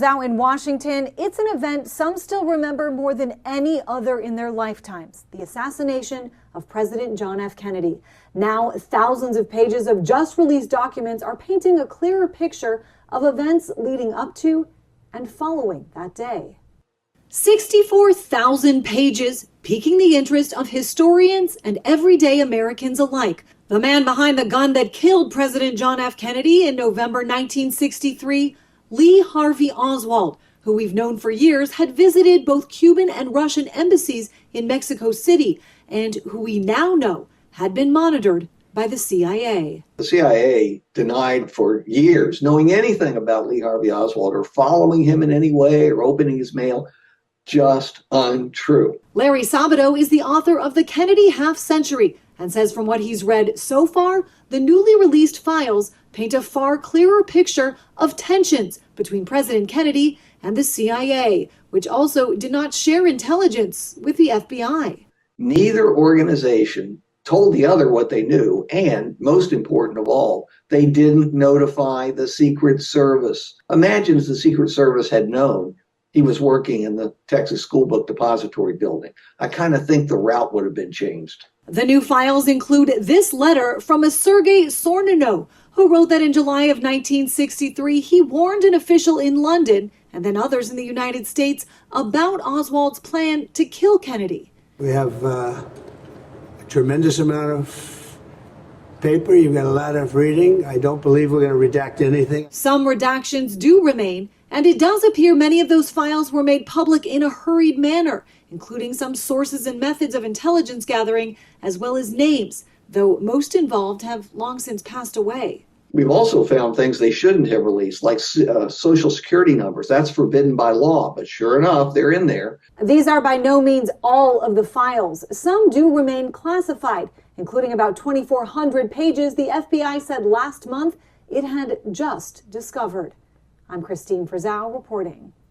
Now in Washington, it's an event some still remember more than any other in their lifetimes, the assassination of President John F. Kennedy. Now, thousands of pages of just released documents are painting a clearer picture of events leading up to and following that day. 64,000 pages, piquing the interest of historians and everyday Americans alike. The man behind the gun that killed President John F. Kennedy in November 1963, Lee Harvey Oswald, who we've known for years had visited both Cuban and Russian embassies in Mexico City, and who we now know had been monitored by the CIA. The CIA denied for years knowing anything about Lee Harvey Oswald or following him in any way or opening his mail. Just untrue. Larry Sabato is the author of The Kennedy Half Century and says from what he's read so far, the newly released files paint a far clearer picture of tensions between President Kennedy and the CIA, which also did not share intelligence with the FBI. Neither organization told the other what they knew, and most important of all, they didn't notify the Secret Service. Imagine if the Secret Service had known he was working in the Texas School Book Depository building. I kind of think the route would have been changed. The new files include this letter from a Sergei Sornino, who wrote that in July of 1963, he warned an official in London and then others in the United States about Oswald's plan to kill Kennedy. We have a tremendous amount of paper. You've got a lot of reading. I don't believe we're going to redact anything. Some redactions do remain, and it does appear many of those files were made public in a hurried manner, including some sources and methods of intelligence gathering, as well as names, though most involved have long since passed away. We've also found things they shouldn't have released, like social security numbers. That's forbidden by law, but sure enough, they're in there. These are by no means all of the files. Some do remain classified, including about 2,400 pages the FBI said last month it had just discovered. I'm Christine Frizzau reporting.